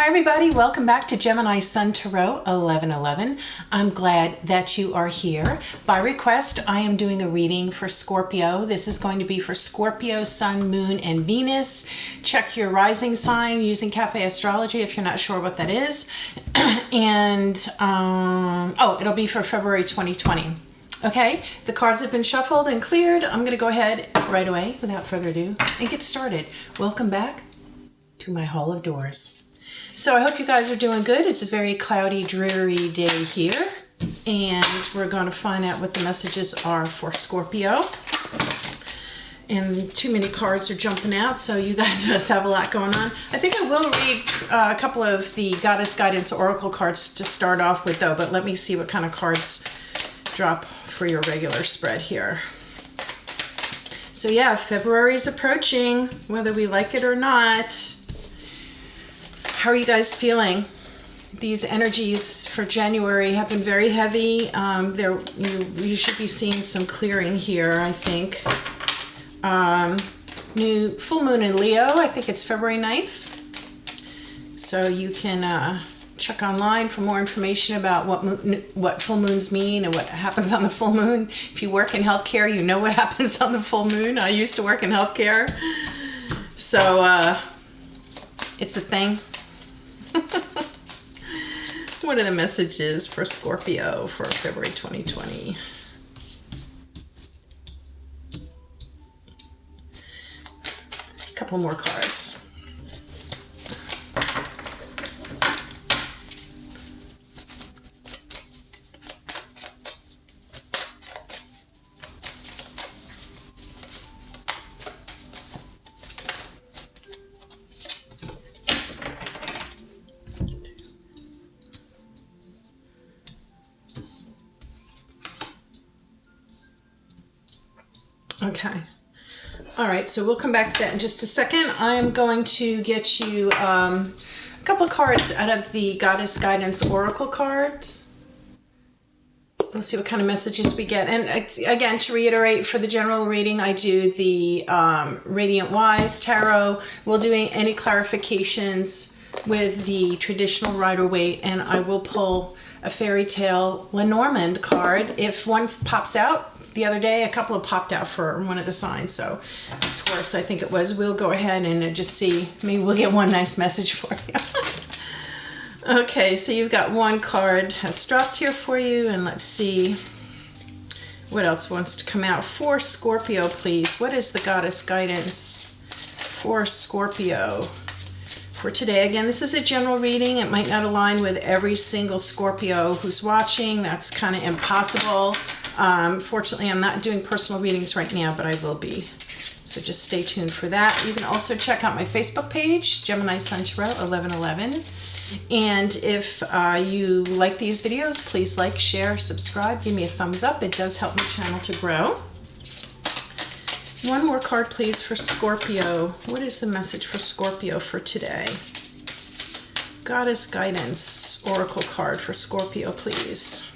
Hi everybody, welcome back to Gemini Sun Tarot 1111. I'm glad that you are here. By request, I am doing a reading for Scorpio. This is going to be for Scorpio, Sun, Moon, and Venus. Check your rising sign using Cafe Astrology if you're not sure what that is. And, it'll be for February 2020. Okay, the cards have been shuffled and cleared. I'm going to go ahead right away, without further ado, and get started. Welcome back to my Hall of Doors. So I hope you guys are doing good. It's a very cloudy, dreary day here, and we're going to find out what the messages are for Scorpio. And too many cards are jumping out, so you guys must have a lot going on. I think I will read a couple of the Goddess Guidance Oracle cards to start off with, though, but let me see what kind of cards drop for your regular spread here. So yeah, February is approaching, whether we like it or not. How are you guys feeling? These energies for January have been very heavy. You should be seeing some clearing here, I think. New full moon in Leo, I think it's February 9th. So you can check online for more information about what full moons mean and what happens on the full moon. If you work in healthcare, you know what happens on the full moon. I used to work in healthcare. So it's a thing. What are the messages for Scorpio for February 2020? A couple more cards. Okay. All right, so we'll come back to that in just a second. I am going to get you a couple of cards out of the Goddess Guidance Oracle cards. We'll see what kind of messages we get. And again, to reiterate, for the general reading, I do the Radiant Wise Tarot. We'll do any clarifications with the traditional Rider-Waite, and I will pull a Fairy Tale Lenormand card. If one pops out, the other day, a couple have popped out for one of the signs. So Taurus, I think it was. We'll go ahead and just see. Maybe we'll get one nice message for you. Okay, so you've got one card has dropped here for you. And let's see what else wants to come out for Scorpio, please. What is the Goddess Guidance for Scorpio for today? Again, this is a general reading. It might not align with every single Scorpio who's watching. That's kind of impossible. Fortunately, I'm not doing personal readings right now, but I will be. So just stay tuned for that. You can also check out my Facebook page, Gemini Sun Tarot 1111. And if you like these videos, please like, share, subscribe, give me a thumbs up. It does help my channel to grow. One more card, please, for Scorpio. What is the message for Scorpio for today? Goddess Guidance Oracle card for Scorpio, please.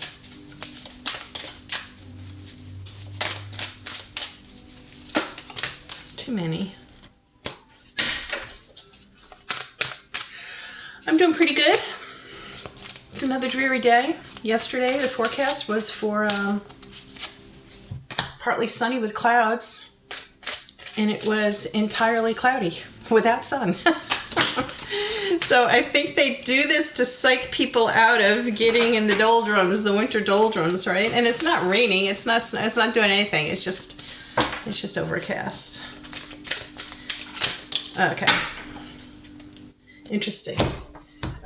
Too many. I'm doing pretty good. It's another dreary day. Yesterday, the forecast was for partly sunny with clouds, and it was entirely cloudy without sun. So I think they do this to psych people out of getting in the doldrums, the winter doldrums, right? And it's not raining. It's not doing anything. It's just overcast. Okay. Interesting.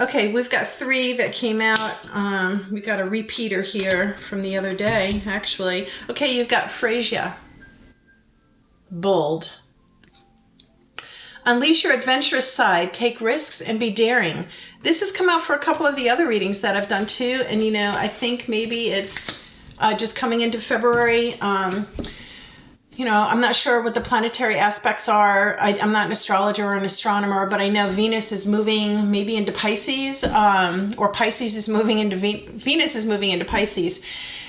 Okay, we've got three that came out. We got a repeater here from the other day, actually. Okay, you've got Freysia. Bold. Unleash your adventurous side, take risks, and be daring. This has come out for a couple of the other readings that I've done too, and you know, I think maybe it's just coming into February. You know, I'm not sure what the planetary aspects are. I'm not an astrologer or an astronomer, but I know Venus is moving maybe into Pisces, or Pisces is moving into Venus is moving into Pisces.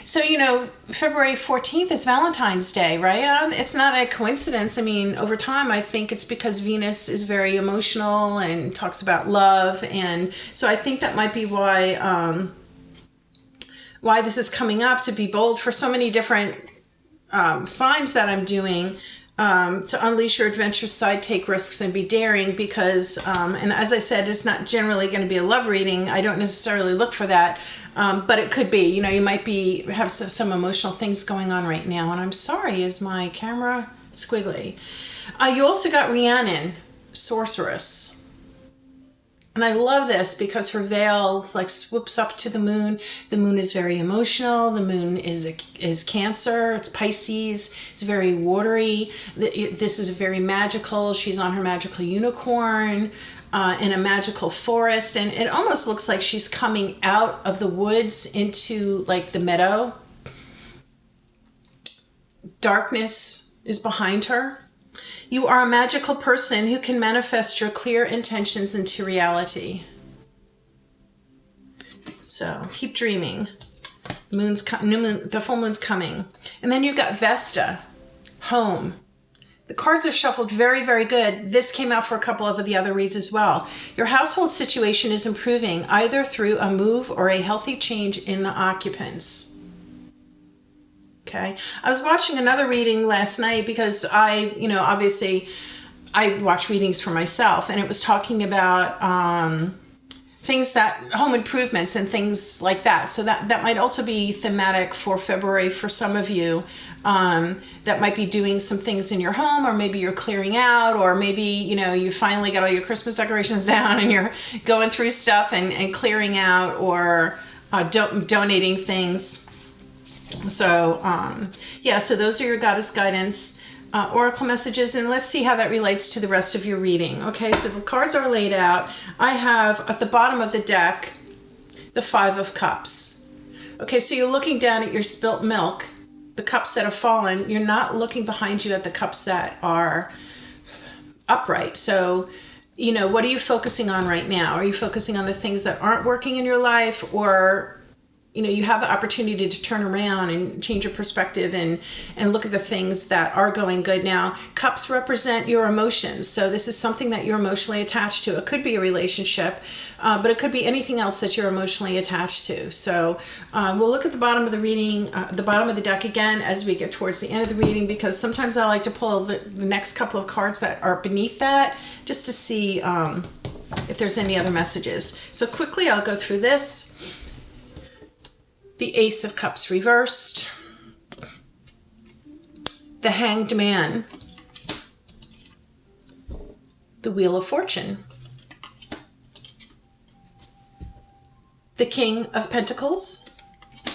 So, February 14th is Valentine's Day, right? It's not a coincidence. I mean, over time, I think it's because Venus is very emotional and talks about love. And so I think that might be why this is coming up, to be bold for so many different signs that I'm doing. To unleash your adventurous side, take risks, and be daring, because, and as I said, it's not generally going to be a love reading. I don't necessarily look for that, but it could be. You might have some emotional things going on right now. And I'm sorry, is my camera squiggly? You also got Rhiannon, sorceress. And I love this because her veil swoops up to the moon. The moon is very emotional. The moon is Cancer. It's Pisces. It's very watery. This is very magical. She's on her magical unicorn in a magical forest. And it almost looks like she's coming out of the woods into the meadow. Darkness is behind her. You are a magical person who can manifest your clear intentions into reality. So keep dreaming. The full moon's coming. And then you've got Vesta, home. The cards are shuffled very, very good. This came out for a couple of the other reads as well. Your household situation is improving, either through a move or a healthy change in the occupants. Okay. I was watching another reading last night because obviously I watch readings for myself, and it was talking about things home improvements and things like that. So that might also be thematic for February for some of you that might be doing some things in your home, or maybe you're clearing out, or maybe, you finally got all your Christmas decorations down and you're going through stuff and clearing out, or donating things. So, so those are your goddess guidance oracle messages, and let's see how that relates to the rest of your reading. Okay, so the cards are laid out. I have at the bottom of the deck the 5 of Cups. Okay, so you're looking down at your spilt milk, the cups that have fallen. You're not looking behind you at the cups that are upright. So, what are you focusing on right now? Are you focusing on the things that aren't working in your life, or you have the opportunity to turn around and change your perspective and look at the things that are going good now? Cups represent your emotions. So this is something that you're emotionally attached to. It could be a relationship, but it could be anything else that you're emotionally attached to. So we'll look at the bottom of the reading, the bottom of the deck again as we get towards the end of the reading, because sometimes I like to pull the next couple of cards that are beneath that just to see if there's any other messages. So quickly, I'll go through this. The Ace of Cups reversed, the Hanged Man, the Wheel of Fortune, the King of Pentacles,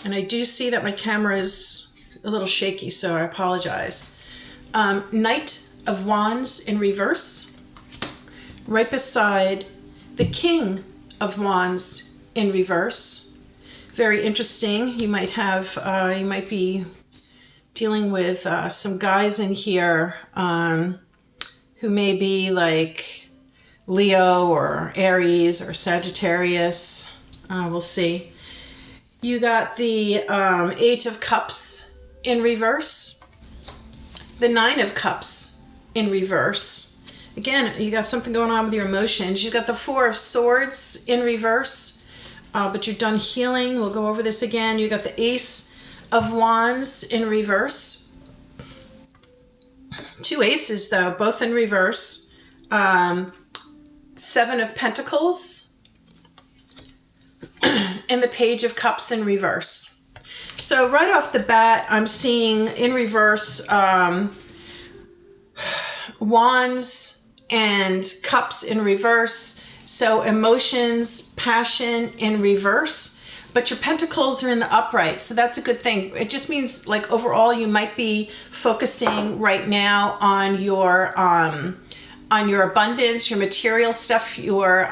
and I do see that my camera is a little shaky, so I apologize. Knight of Wands in reverse, right beside the King of Wands in reverse. Very interesting. You might be dealing with some guys in here who may be like Leo or Aries or Sagittarius. We'll see. You got the 8 of Cups in reverse, the 9 of Cups in reverse. Again, you got something going on with your emotions. You got the 4 of Swords in reverse. But you've done healing. We'll go over this again. You got the Ace of Wands in reverse. 2 aces, though, both in reverse. 7 of Pentacles. And the Page of Cups in reverse. So right off the bat, I'm seeing in reverse Wands and Cups in reverse. So emotions, passion in reverse, but your pentacles are in the upright. So that's a good thing. It just means overall you might be focusing right now on your abundance, your material stuff, your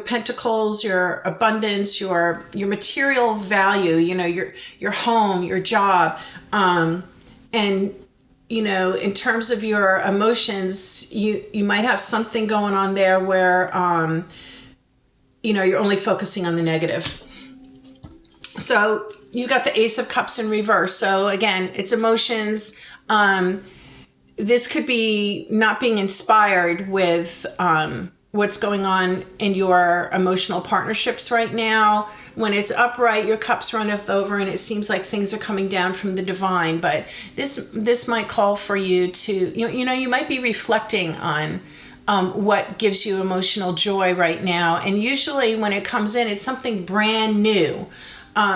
pentacles, your abundance, your material value, your home, your job, and in terms of your emotions, you might have something going on there where, you're only focusing on the negative. So you got the Ace of Cups in reverse. So again, it's emotions. This could be not being inspired with what's going on in your emotional partnerships right now. When it's upright, your cups runneth over, and it seems like things are coming down from the divine. But this might call for you to, you might be reflecting on what gives you emotional joy right now. And usually when it comes in, it's something brand new.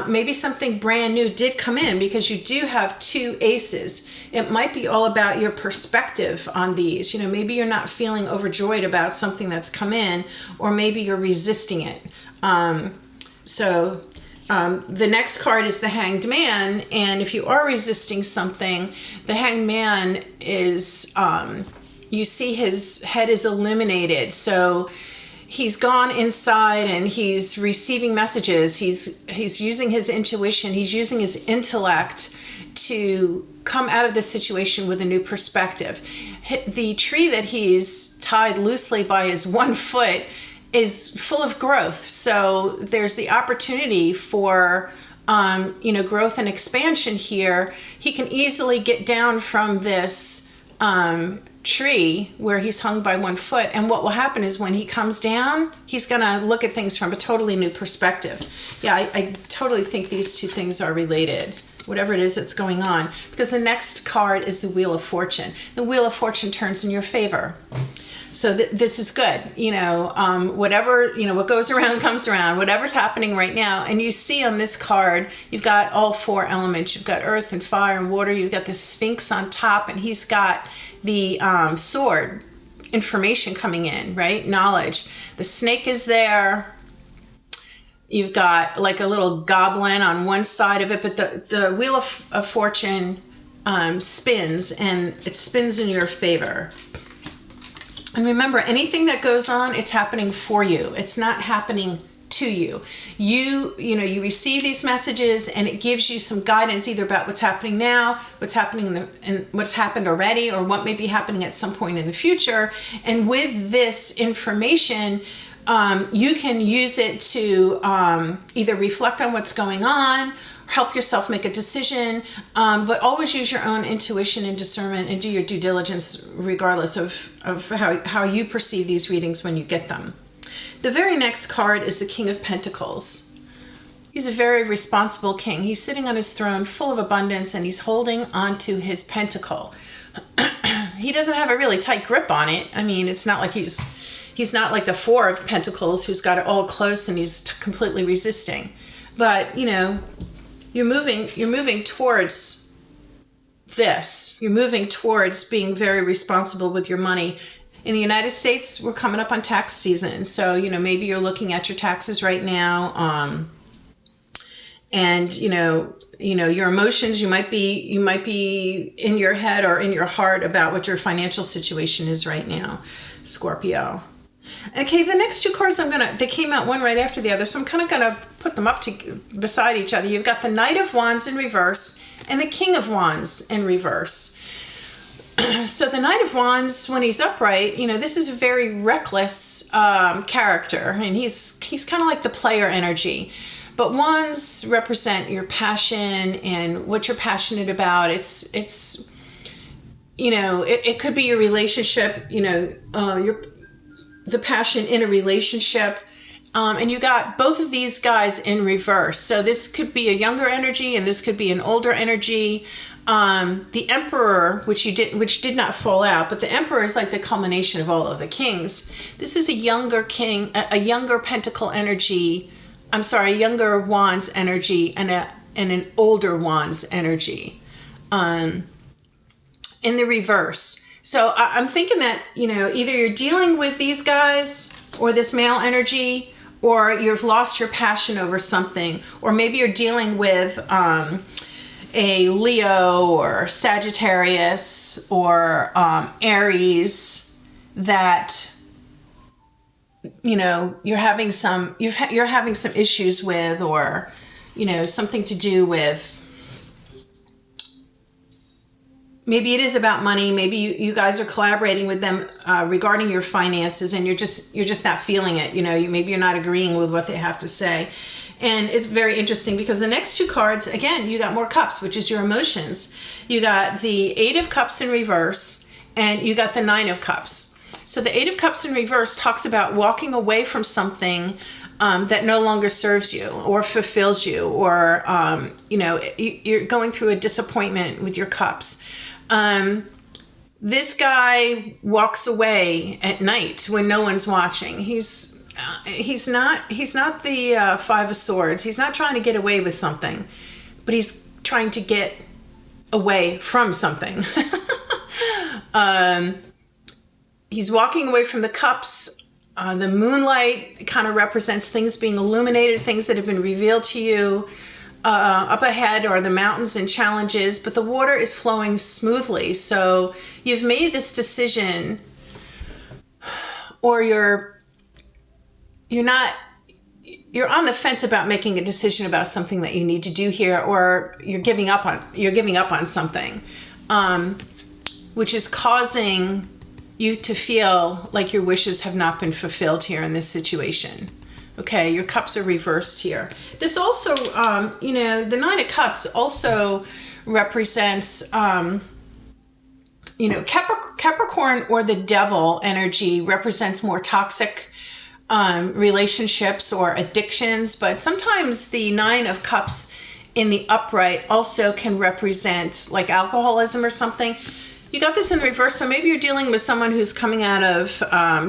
Maybe something brand new did come in because you do have 2 aces. It might be all about your perspective on these. Maybe you're not feeling overjoyed about something that's come in, or maybe you're resisting it. So the next card is the Hanged Man. And if you are resisting something, the Hanged Man is, you see his head is illuminated. So he's gone inside and he's receiving messages. He's using his intuition. He's using his intellect to come out of the situation with a new perspective. The tree that he's tied loosely by his 1 foot is full of growth. So there's the opportunity for growth and expansion here. He can easily get down from this tree where he's hung by 1 foot, and what will happen is when he comes down, he's gonna look at things from a totally new perspective. Yeah, I totally think these 2 things are related, whatever it is that's going on, because the next card is the Wheel of Fortune. The Wheel of Fortune turns in your favor. So this is good. Whatever, what goes around comes around, whatever's happening right now. And you see on this card, you've got all 4 elements. You've got earth and fire and water. You've got the Sphinx on top, and he's got the sword, information coming in, right? Knowledge. The snake is there. You've got like a little goblin on one side of it, but the Wheel of Fortune spins, and it spins in your favor. And remember, anything that goes on, it's happening for you. It's not happening to you. You receive these messages, and it gives you some guidance either about what's happening now, what's happening and what's happened already, or what may be happening at some point in the future. And with this information, you can use it to either reflect on what's going on, help yourself make a decision, but always use your own intuition and discernment, and do your due diligence regardless of how you perceive these readings when you get them. The very next card is the King of Pentacles. He's a very responsible king. He's sitting on his throne full of abundance, and he's holding onto his pentacle. He doesn't have a really tight grip on it. I mean, it's not like he's not like the 4 of Pentacles who's got it all close and he's completely resisting. But, you're moving towards this. You're moving towards being very responsible with your money. In the United States, we're coming up on tax season. So, maybe you're looking at your taxes right now. And, your emotions, you might be in your head or in your heart about what your financial situation is right now, Scorpio. Okay, the next 2 cards they came out one right after the other, so I'm kind of gonna put them up beside each other. You've got the Knight of Wands in reverse and the King of Wands in reverse. So the Knight of Wands, when he's upright, this is a very reckless character, and he's kind of like the player energy. But wands represent your passion and what you're passionate about. It could be your relationship, the passion in a relationship. And you got both of these guys in reverse. So this could be a younger energy, and this could be an older energy. The Emperor, which did not fall out, but the Emperor is like the culmination of all of the kings. This is a younger king, a younger pentacle energy. I'm sorry, a younger wands energy and an older wands energy. In the reverse. So I'm thinking that, either you're dealing with these guys or this male energy, or you've lost your passion over something, or maybe you're dealing with a Leo or Sagittarius or Aries that you're having some issues with, or something to do with. Maybe it is about money. Maybe you guys are collaborating with them regarding your finances, and you're just not feeling it. Maybe you're not agreeing with what they have to say. And it's very interesting because the next two cards, again, you got more cups, which is your emotions. You got the Eight of Cups in reverse, and you got the Nine of Cups. So the Eight of Cups in reverse talks about walking away from something that no longer serves you or fulfills you, or, you're going through a disappointment with your cups. This guy walks away at night when no one's watching. He's not the Five of Swords. He's not trying to get away with something, but he's trying to get away from something. He's walking away from the cups. The moonlight kind of represents things being illuminated, things that have been revealed to you up ahead, or the mountains and challenges, but the water is flowing smoothly. So you've made this decision, or you're on the fence about making a decision about something that you need to do here, or you're giving up on something, which is causing you to feel like your wishes have not been fulfilled here in this situation. Okay, your cups are reversed here. This also, the Nine of Cups also represents, Capricorn, or the devil energy, represents more toxic relationships or addictions. But sometimes the Nine of Cups in the upright also can represent like alcoholism or something. You got this in reverse, so maybe you're dealing with someone who's coming out of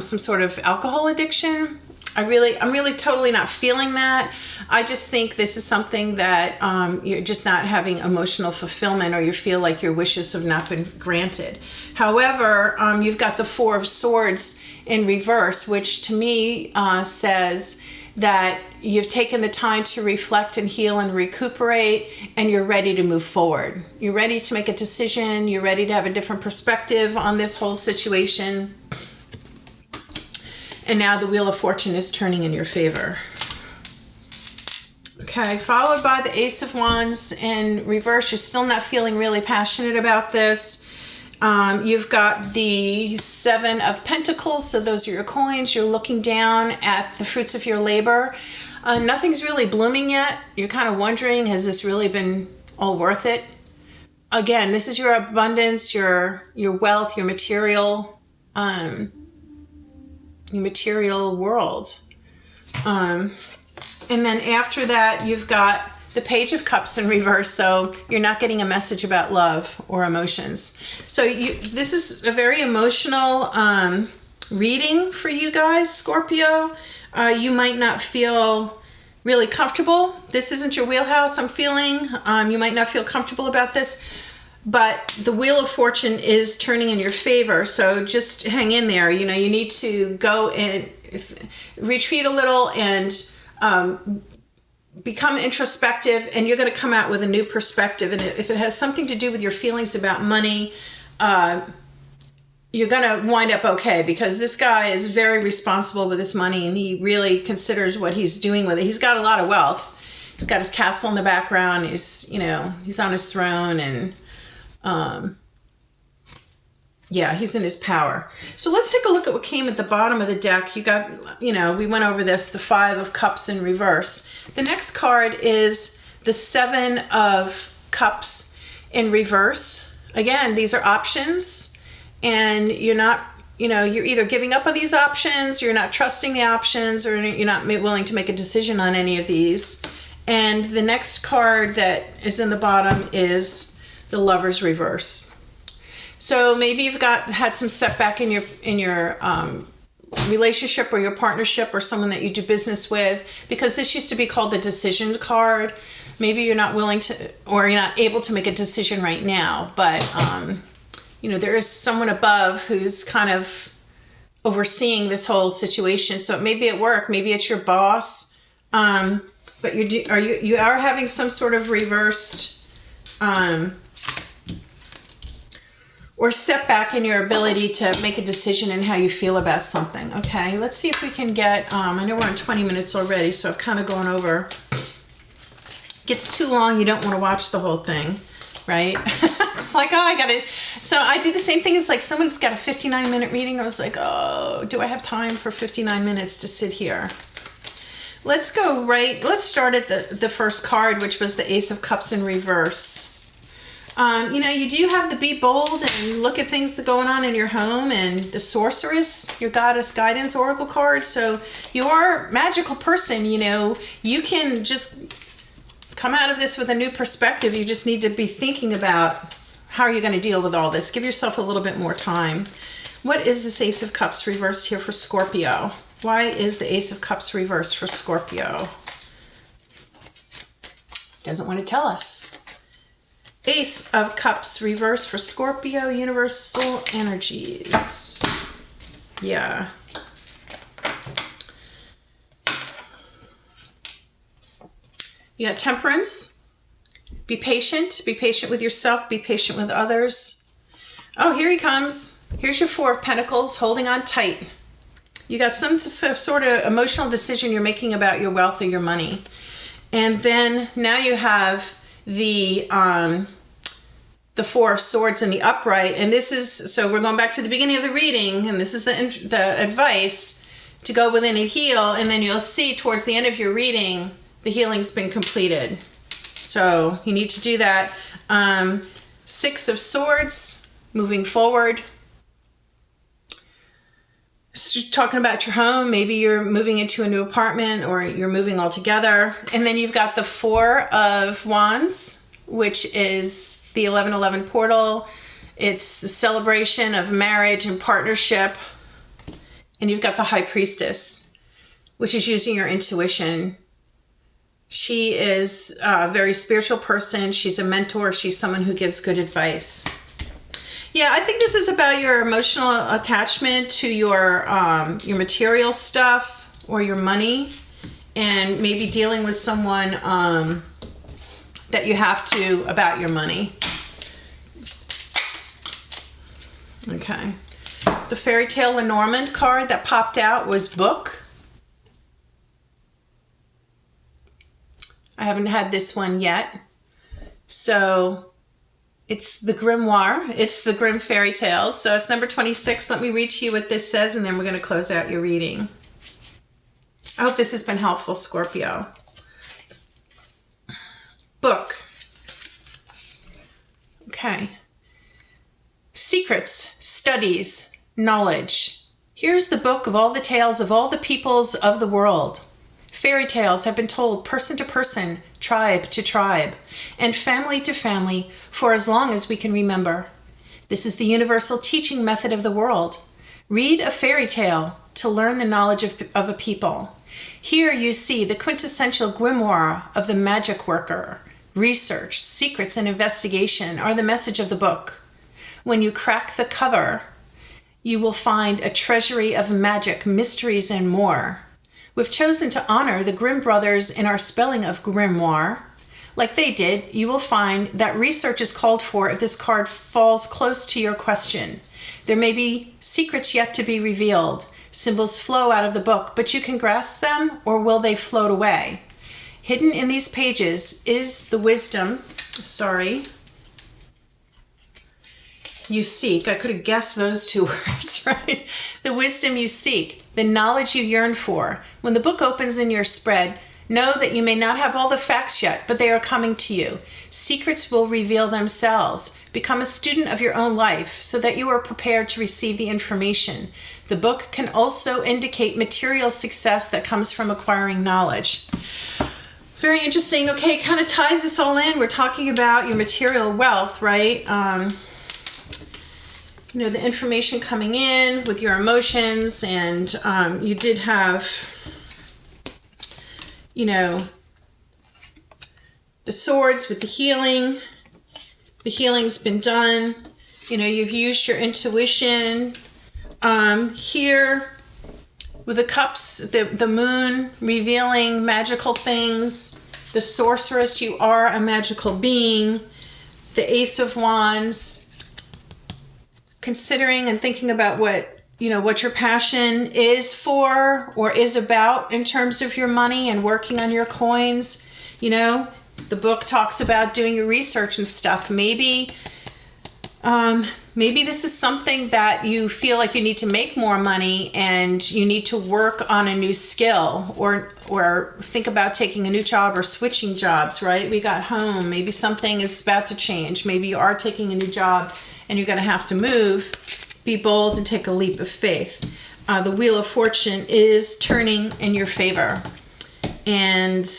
some sort of alcohol addiction. I'm really totally not feeling that. I just think this is something that you're just not having emotional fulfillment, or you feel like your wishes have not been granted. However, you've got the Four of Swords in reverse, which to me says that you've taken the time to reflect and heal and recuperate, and you're ready to move forward. You're ready to make a decision. You're ready to have a different perspective on this whole situation. And now the Wheel of Fortune is turning in your favor. Okay, followed by the Ace of Wands in reverse. You're still not feeling really passionate about this. You've got the Seven of Pentacles, so those are your coins. You're looking down at the fruits of your labor. Nothing's really blooming yet. You're kind of wondering, has this really been all worth it? Again, this is your abundance, your wealth, your material world. And then after that, you've got the Page of Cups in reverse, so you're not getting a message about love or emotions. So this is a very emotional reading for you guys, Scorpio. You might not feel really comfortable. This isn't your wheelhouse, I'm feeling. You might not feel comfortable about this, but the Wheel of Fortune is turning in your favor, so just hang in there. You need to go and retreat a little and become introspective, and you're going to come out with a new perspective. And if it has something to do with your feelings about money, you're going to wind up okay, because this guy is very responsible with his money, and he really considers what he's doing with it. He's got a lot of wealth. He's got his castle in the background. He's on his throne, and he's in his power. So let's take a look at what came at the bottom of the deck. You got, we went over this, the Five of Cups in reverse. The next card is the Seven of Cups in reverse. Again, these are options, and you're not, you're either giving up on these options, you're not trusting the options, or you're not willing to make a decision on any of these. And the next card that is in the bottom is the Lover's reverse. So maybe you've had some setback in your relationship or your partnership or someone that you do business with, because this used to be called the Decision card. Maybe you're not willing to, or you're not able to make a decision right now, but there is someone above who's kind of overseeing this whole situation. So it may be at work, maybe it's your boss, but you are having some sort of reversed or setback in your ability to make a decision in how you feel about something. Okay, let's see if we can get, I know we're on 20 minutes already, so I've kind of gone over. Gets too long, you don't want to watch the whole thing, right? It's like, I got it. So I do the same thing as like someone's got a 59-minute reading. I was like, oh, do I have time for 59 minutes to sit here? let's start at the first card, which was the Ace of Cups in reverse. You do have the be bold and look at things that are going on in your home, and the Sorceress, your goddess guidance oracle card. So you're a magical person, you can just come out of this with a new perspective. You just need to be thinking about how are you going to deal with all this. Give yourself a little bit more time. What is this Ace of Cups reversed here for Scorpio? Why is the Ace of Cups reversed for Scorpio? Doesn't want to tell us. Ace of Cups reversed for Scorpio, universal energies. Yeah. You got Temperance. Be patient. Be patient with yourself. Be patient with others. Oh, here he comes. Here's your Four of Pentacles, holding on tight. You got some sort of emotional decision you're making about your wealth or your money. And then now you have the Four of Swords in the upright. And this is, so we're going back to the beginning of the reading, and this is the advice to go within and heal. And then you'll see towards the end of your reading, the healing's been completed. So you need to do that. Six of Swords, moving forward. So talking about your home, maybe you're moving into a new apartment or you're moving altogether. And then you've got the Four of Wands, which is the 1111 portal. It's the celebration of marriage and partnership. And you've got the High Priestess, which is using your intuition. She is a very spiritual person. She's a mentor. She's someone who gives good advice. Yeah, I think this is about your emotional attachment to your material stuff or your money, and maybe dealing with someone that you have to about your money. Okay. The Fairy Tale Lenormand card that popped out was book. I haven't had this one yet. So it's the grimoire. It's the Grimm Fairy Tales. So it's number 26. Let me read to you what this says, and then we're going to close out your reading. I hope this has been helpful, Scorpio. Book. Okay. Secrets, studies, knowledge. Here's the book of all the tales of all the peoples of the world. Fairy tales have been told person to person, tribe to tribe, and family to family for as long as we can remember. This is the universal teaching method of the world. Read a fairy tale to learn the knowledge of a people. Here you see the quintessential grimoire of the magic worker. Research, secrets, and investigation are the message of the book. When you crack the cover, you will find a treasury of magic, mysteries, and more. We've chosen to honor the Grimm brothers in our spelling of grimoire. Like they did, you will find that research is called for if this card falls close to your question. There may be secrets yet to be revealed. Symbols flow out of the book, but you can grasp them, or will they float away? Hidden in these pages is the wisdom, you seek. I could have guessed those two words, right? The wisdom you seek, the knowledge you yearn for. When the book opens in your spread, know that you may not have all the facts yet, but they are coming to you. Secrets will reveal themselves. Become a student of your own life so that you are prepared to receive the information. The book can also indicate material success that comes from acquiring knowledge. Very interesting. Okay, kind of ties this all in. We're talking about your material wealth, right? The information coming in with your emotions, and you did have, the swords with the healing. The healing's been done. You've used your intuition. Here with the cups, the moon revealing magical things. The sorceress, you are a magical being. The Ace of Wands, considering and thinking about what your passion is for or is about in terms of your money and working on your coins. The book talks about doing your research and stuff. Maybe Maybe this is something that you feel like you need to make more money and you need to work on a new skill, or think about taking a new job or switching jobs, right? We got home. Maybe something is about to change. Maybe you are taking a new job and you're going to have to move. Be bold and take a leap of faith. The Wheel of Fortune is turning in your favor. And,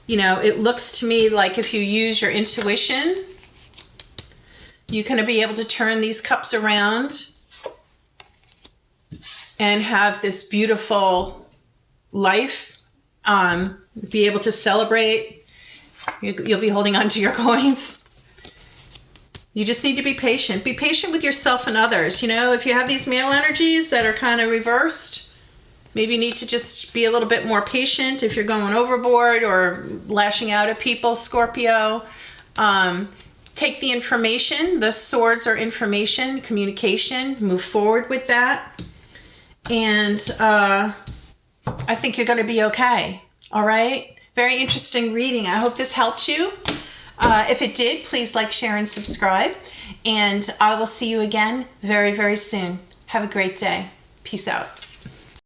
you know, it looks to me like if you use your intuition, you're going to be able to turn these cups around and have this beautiful life. Be able to celebrate. You'll be holding on to your coins. You just need to be patient. Be patient with yourself and others. You know, if you have these male energies that are kind of reversed, maybe you need to just be a little bit more patient if you're going overboard or lashing out at people, Scorpio. Take the information. The swords are information, communication. Move forward with that. And I think you're going to be okay. All right? Very interesting reading. I hope this helped you. If it did, please like, share, and subscribe. And I will see you again very, very soon. Have a great day. Peace out.